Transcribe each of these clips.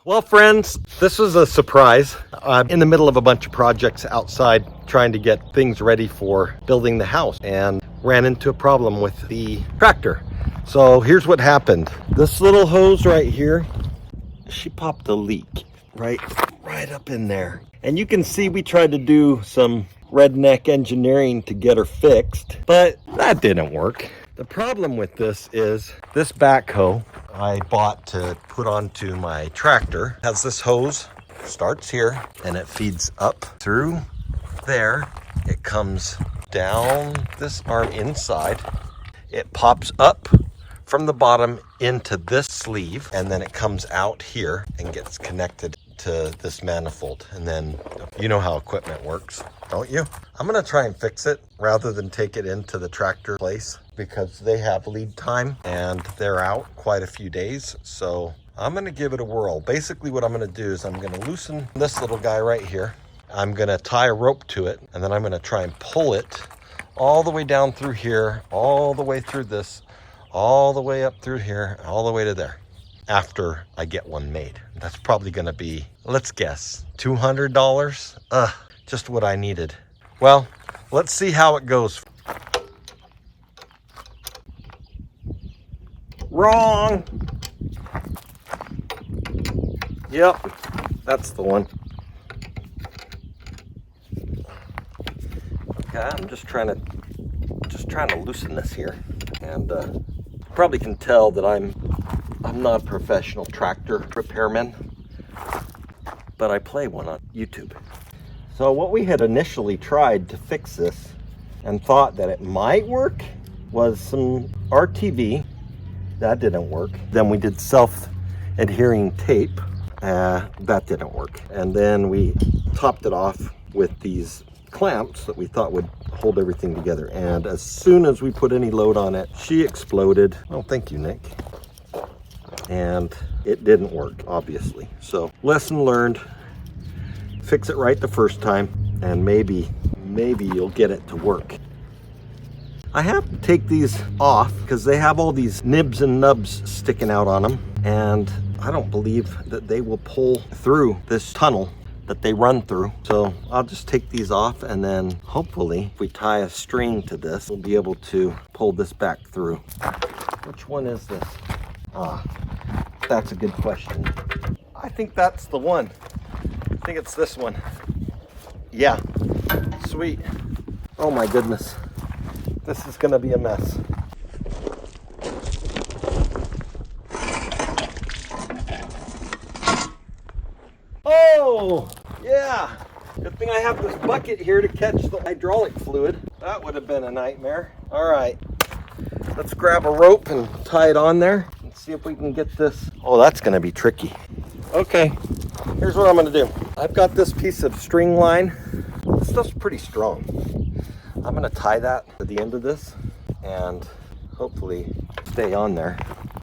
Well, friends, this was a surprise. I'm in the middle of a bunch of projects outside trying to get things ready for building the house and ran into a problem with the tractor. So here's what happened. This little hose right here, she popped a leak right up in there. And you can see we tried to do some redneck engineering to get her fixed, but that didn't work. The problem with this is this backhoe I bought to put onto my tractor has this hose, starts here and it feeds up through there. It comes down this arm inside. It pops up from the bottom into this sleeve, and then it comes out here and gets connected to this manifold. And then you know how equipment works, don't you? I'm gonna try and fix it rather than take it into the tractor place because they have lead time and they're out quite a few days. So I'm gonna give it a whirl. Basically what I'm gonna do is I'm gonna loosen this little guy right here. I'm gonna tie a rope to it, and then I'm gonna try and pull it all the way down through here, all the way through this, all the way up through here, all the way to there after I get one made. That's probably gonna be, let's guess, $200. Just what I needed. Well, let's see how it goes. Wrong. Yep, that's the one. Okay, I'm just trying to loosen this here, and probably can tell that I'm not a professional tractor repairman, but I play one on YouTube. So what we had initially tried to fix this and thought that it might work was some RTV. That didn't work. Then we did self-adhering tape. That didn't work. And then we topped it off with these clamps that we thought would hold everything together. And as soon as we put any load on it, she exploded. Oh, thank you, Nick. And it didn't work, obviously. So lesson learned. Fix it right the first time, and maybe you'll get it to work. I have to take these off because they have all these nibs and nubs sticking out on them, and I don't believe that they will pull through this tunnel that they run through. So I'll just take these off, and then hopefully if we tie a string to this, we'll be able to pull this back through. Which one is this? That's a good question. I think that's the one. I think it's this one. Yeah, sweet. Oh my goodness. This is gonna be a mess. Oh, yeah. Good thing I have this bucket here to catch the hydraulic fluid. That would have been a nightmare. All right, let's grab a rope and tie it on there and see if we can get this. Oh, that's gonna be tricky. Okay, here's what I'm gonna do. I've got this piece of string line. This stuff's pretty strong. I'm gonna tie that to the end of this and hopefully stay on there.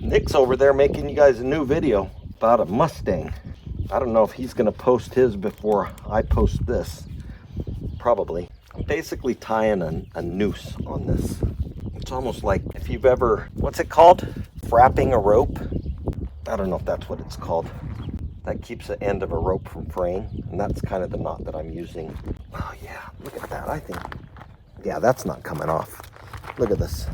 Nick's over there making you guys a new video about a Mustang. I don't know if he's gonna post his before I post this. Probably. I'm basically tying a noose on this. It's almost like if you've ever, what's it called? Frapping a rope? I don't know if that's what it's called. That keeps the end of a rope from fraying, and that's kind of the knot that I'm using. Oh yeah, look at that. I think, yeah, that's not coming off. Look at this.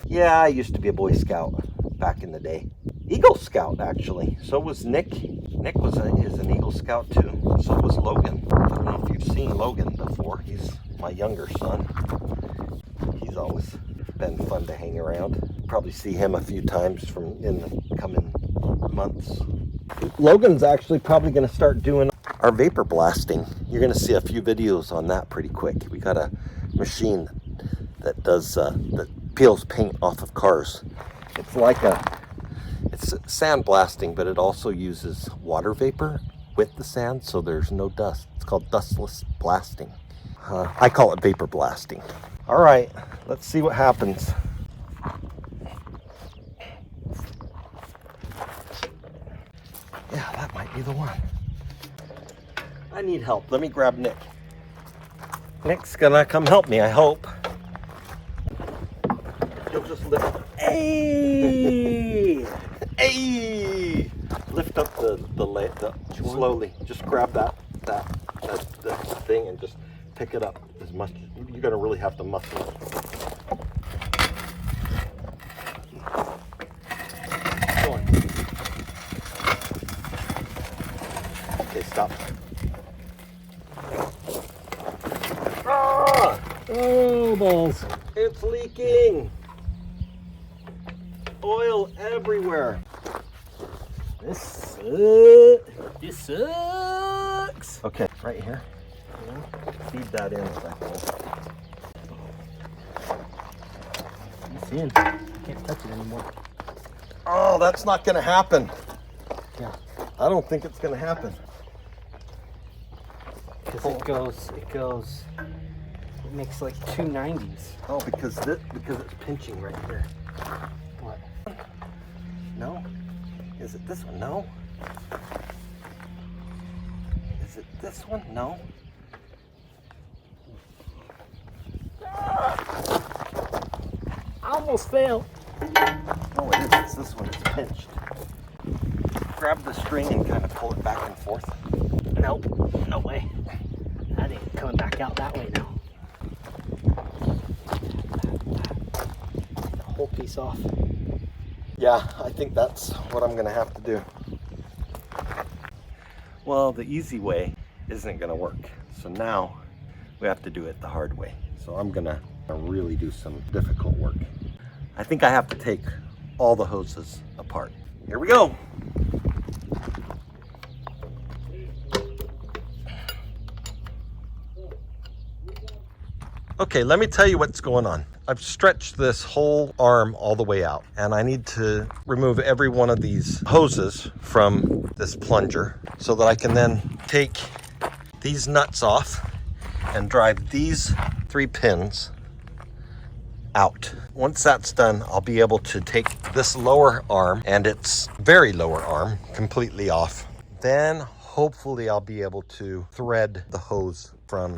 Yeah, I used to be a Boy Scout back in the day. Eagle Scout, actually. So was Nick. Nick is an Eagle Scout too. So was Logan. I don't know if you've seen Logan before. He's my younger son. He's always been fun to hang around. Probably see him a few times in the coming months. Logan's actually probably going to start doing our vapor blasting. You're going to see a few videos on that pretty quick. We got a machine that does that peels paint off of cars. It's like it's sand blasting, but it also uses water vapor with the sand, so there's no dust. It's called dustless blasting. I call it vapor blasting. All right, let's see what happens. Yeah, that might be the one. I need help. Let me grab Nick. Nick's gonna come help me, I hope. You'll just lift. Hey! Hey! slowly. Just grab that thing and just pick it up as much. You're gonna really have to muscle it. Go on. Okay, stop. Ah! Oh, balls. It's leaking. Oil everywhere. This sucks. Okay, right here. Feed that in with that hole. It's in. I can't touch it anymore. Oh, that's not gonna happen. Yeah. I don't think it's gonna happen. Because it makes like 290s. Oh, because it's pinching right here. What? No? Is it this one? No. Is it this one? No. I almost fell. No, it is. It's this one. It's pinched. Grab the string and kind of pull it back and forth. Nope. No way. That ain't coming back out that way now. The whole piece off. Yeah, I think that's what I'm gonna have to do. Well, the easy way isn't gonna work. So now we have to do it the hard way. So I'm gonna really do some difficult work. I think I have to take all the hoses apart. Here we go. Okay, let me tell you what's going on. I've stretched this whole arm all the way out, and I need to remove every one of these hoses from this plunger so that I can then take these nuts off and drive these 3 pins out. Once that's done, I'll be able to take this lower arm and its very lower arm completely off. Then hopefully I'll be able to thread the hose from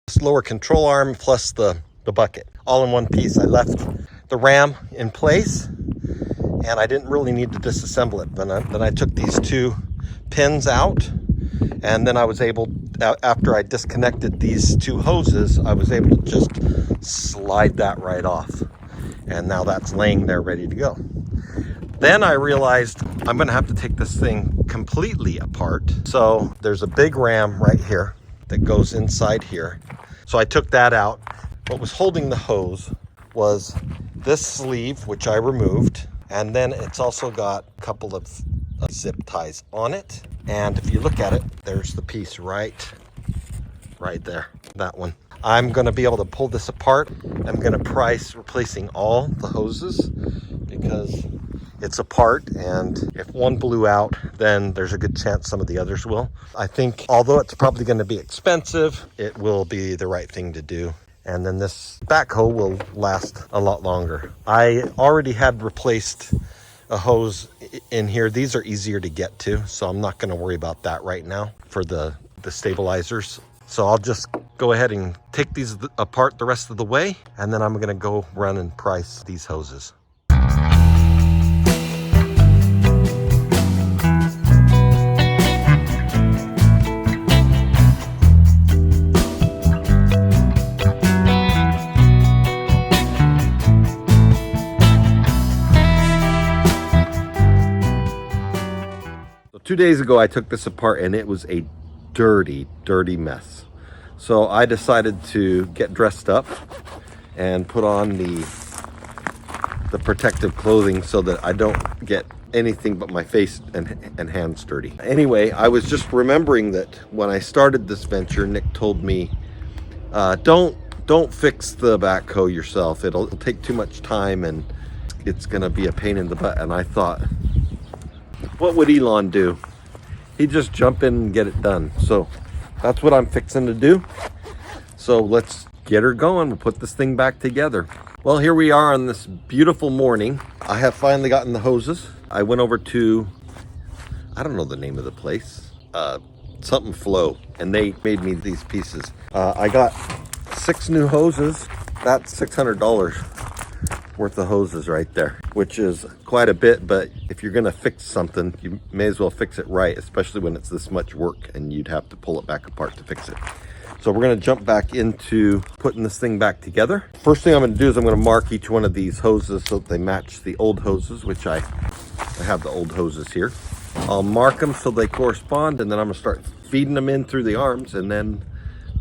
this lower control arm plus the bucket all in one piece. I left the ram in place and I didn't really need to disassemble it. Then I took these 2 pins out, and then I was able, after I disconnected these 2 hoses, I was able to just slide that right off. And now that's laying there ready to go. Then I realized I'm gonna have to take this thing completely apart. So there's a big ram right here that goes inside here. So I took that out. What was holding the hose was this sleeve, which I removed. And then it's also got a couple of zip ties on it. And if you look at it, there's the piece right there, that one. I'm gonna be able to pull this apart. I'm gonna price replacing all the hoses because it's apart, and if one blew out, then there's a good chance some of the others will. I think although it's probably gonna be expensive, it will be the right thing to do. And then this backhoe will last a lot longer. I already had replaced a hose in here. These are easier to get to, so I'm not gonna worry about that right now for the stabilizers. So I'll just go ahead and take these apart the rest of the way, and then I'm gonna go run and price these hoses. So 2 days ago, I took this apart and it was a dirty mess. So I decided to get dressed up and put on the protective clothing so that I don't get anything but my face and hands dirty. Anyway, I was just remembering that when I started this venture, Nick told me, don't fix the backhoe yourself. It'll take too much time and it's gonna be a pain in the butt. And I thought, what would Elon do? He'd just jump in and get it done. So that's what I'm fixing to do. So let's get her going. We'll put this thing back together. Well, here we are on this beautiful morning. I have finally gotten the hoses. I went over to, I don't know the name of the place, something Flow, and they made me these pieces. I got 6 new hoses. That's $600 worth of hoses right there, which is quite a bit, but if you're gonna fix something, you may as well fix it right, especially when it's this much work and you'd have to pull it back apart to fix it. So we're gonna jump back into putting this thing back together. First thing I'm gonna do is I'm gonna mark each one of these hoses so that they match the old hoses, which I have the old hoses here. I'll mark them so they correspond, and then I'm gonna start feeding them in through the arms and then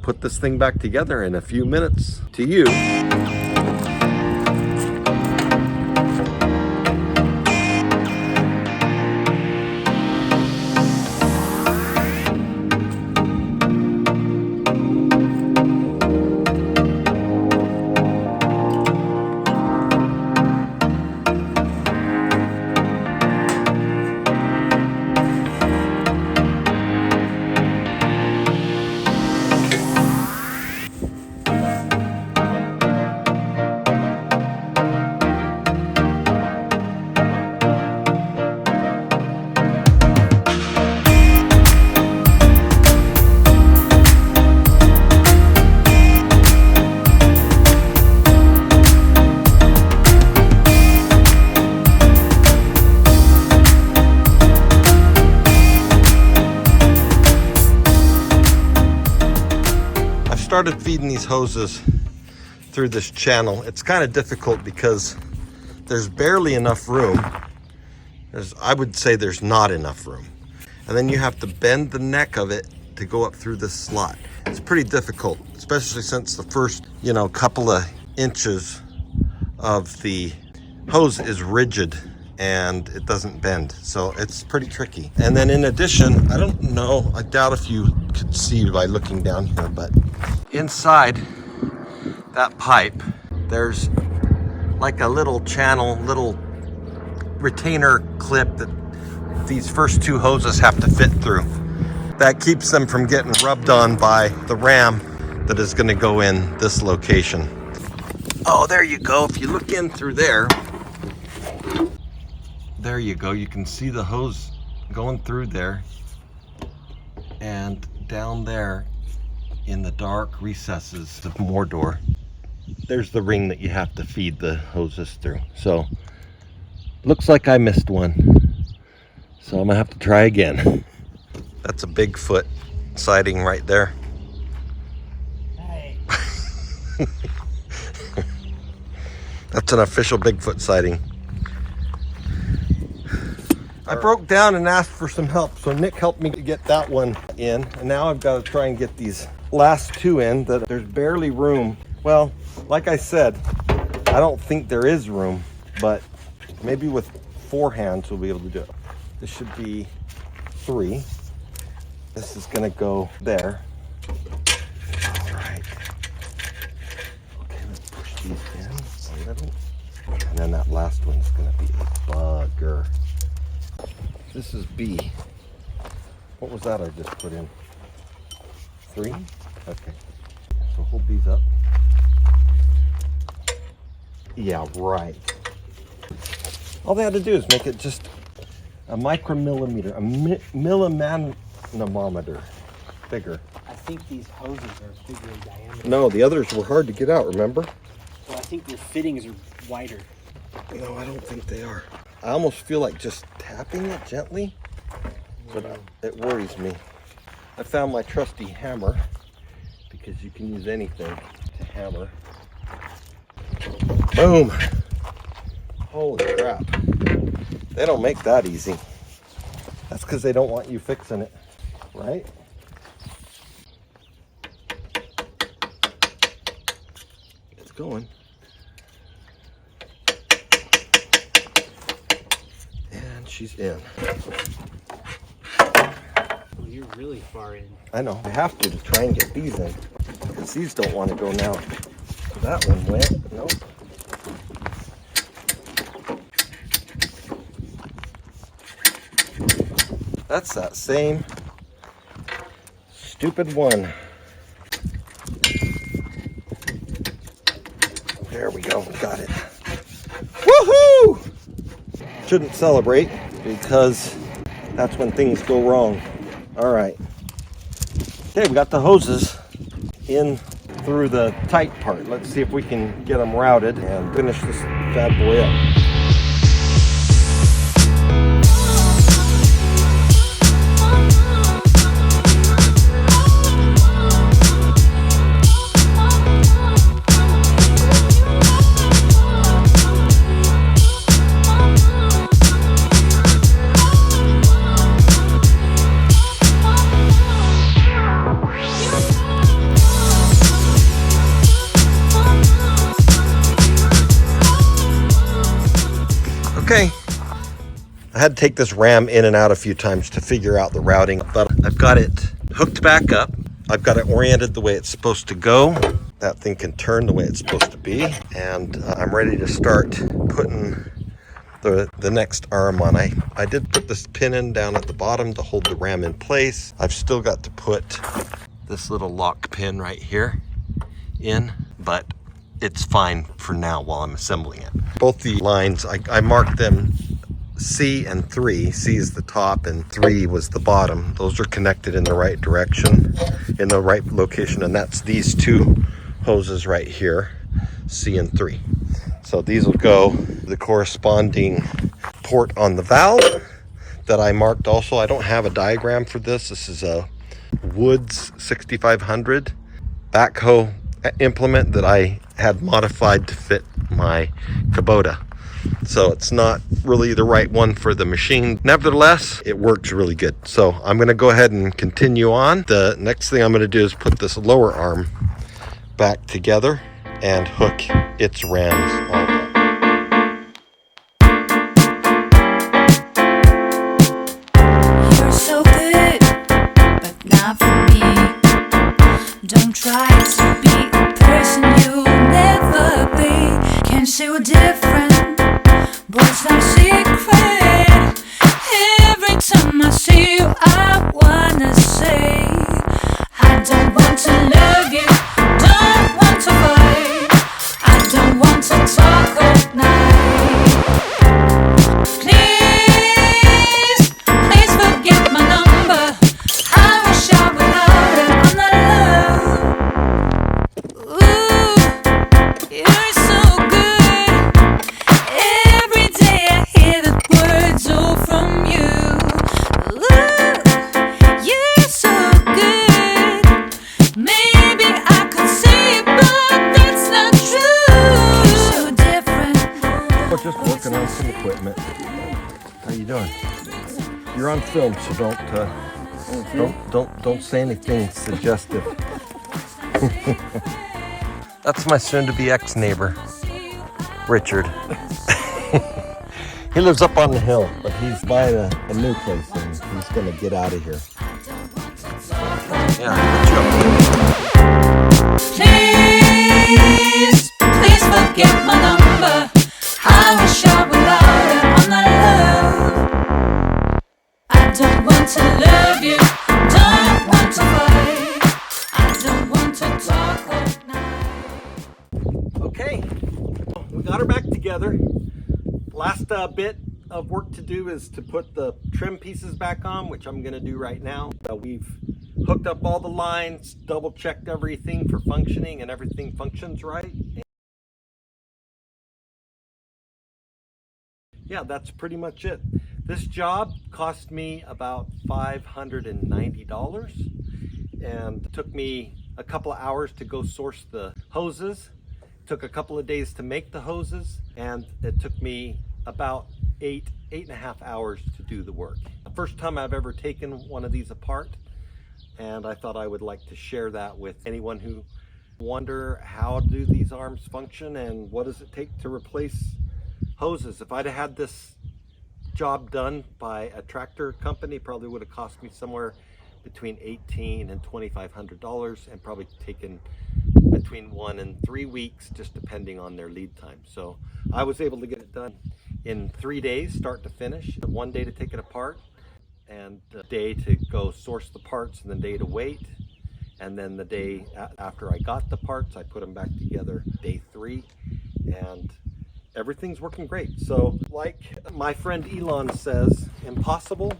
put this thing back together in a few minutes to you. Started feeding these hoses through this channel. It's kind of difficult because there's barely enough room. I would say there's not enough room. And then you have to bend the neck of it to go up through this slot. It's pretty difficult, especially since the first, couple of inches of the hose is rigid and it doesn't bend. So it's pretty tricky. And then in addition, I don't know, I doubt if you could see by looking down here, but inside that pipe, there's like a little channel, little retainer clip that these first 2 hoses have to fit through. That keeps them from getting rubbed on by the ram that is gonna go in this location. Oh, there you go. If you look in through there you go. You can see the hose going through there, and down there in the dark recesses of Mordor, there's the ring that you have to feed the hoses through. So looks like I missed one, so I'm gonna have to try again. That's a Bigfoot sighting right there. Hey. That's an official Bigfoot sighting. I broke down and asked for some help, so Nick helped me get that one in, and now I've got to try and get these last 2 in. That there's barely room. Well, like I said, I don't think there is room, but maybe with 4 hands we'll be able to do it. This should be 3. This is gonna go there. All right. Okay, let's push these in a little. And then that last one's gonna be a bugger. This is B. What was that I just put in? 3? Okay. So hold these up. Yeah, right. All they had to do is make it just a micromillimeter, a millimanometer bigger. I think these hoses are bigger in diameter. No, the others were hard to get out, remember? Well, I think the fittings are wider. No, I don't think they are. I almost feel like just tapping it gently, but it worries me. I found my trusty hammer, because you can use anything to hammer. Boom! Holy crap. They don't make that easy. That's because they don't want you fixing it, right? It's going. And she's in. Oh, you're really far in. I know. I have to try and get these in, because these don't want to go now. So that one went. Nope. That's that same stupid one. There we go, got it. Woohoo! Shouldn't celebrate because that's when things go wrong. All right. Okay, we got the hoses in through the tight part. Let's see if we can get them routed and finish this bad boy up. Okay, I had to take this ram in and out a few times to figure out the routing, but I've got it hooked back up. I've got it oriented the way it's supposed to go. That thing can turn the way it's supposed to be, and I'm ready to start putting the next arm on. I did put this pin in down at the bottom to hold the ram in place. I've still got to put this little lock pin right here in, but it's fine for now while I'm assembling it. Both the lines, I marked them C and 3. C is the top and 3 was the bottom. Those are connected in the right direction, in the right location, and that's these two hoses right here, C and 3. So these will go the corresponding port on the valve that I marked also. I don't have a diagram for this. This is a Woods 6500 backhoe implement that I had modified to fit my Kubota. So it's not really the right one for the machine. Nevertheless, it works really good. So I'm going to go ahead and continue on. The next thing I'm going to do is put this lower arm back together and hook its rams on. You're so good, but not for me. Don't try to be a person you'll never be. Can't say we're different, but it's not a secret. Every time I see you, I wanna say, I don't want to love you, don't want to fight, I don't want to talk all night. Please, please forget my number. I wish I would love it on the love. Ooh, you're so good. Every day I hear the words all from you. Ooh, you're so good. Maybe I could say it, but that's not true. You're so different. We're just working on some equipment. How you doing? You're on film, so don't say anything suggestive. That's my soon-to-be ex-neighbor, Richard. He lives up on the hill, but he's buying a new place and he's gonna get out of here. Yeah, Please, please forget my number. I wish I would love it on the love. I don't want to love you, don't want to fight, I don't want to talk all night. Okay, we got her back together. Last bit of work to do is to put the trim pieces back on, which I'm gonna do right now. We've hooked up all the lines, double checked everything for functioning, and everything functions right. Yeah, that's pretty much it. This job cost me about $590 and it took me a couple of hours to go source the hoses. It took a couple of days to make the hoses, and it took me about eight and a half hours to do the work. The first time I've ever taken one of these apart, and I thought I would like to share that with anyone who wonder how do these arms function and what does it take to replace hoses. If I'd have had this job done by a tractor company, probably would have cost me somewhere between $1,800 and $2,500 and probably taken between 1 and 3 weeks, just depending on their lead time. So I was able to get it done in 3 days, start to finish, 1 day to take it apart, and the day to go source the parts and the day to wait. And then the day after I got the parts, I put them back together day 3, and everything's working great. So like my friend Elon says, impossible?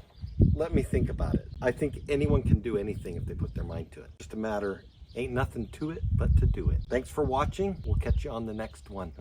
Let me think about it. I think anyone can do anything if they put their mind to it. Just a matter, ain't nothing to it but to do it. Thanks for watching. We'll catch you on the next one.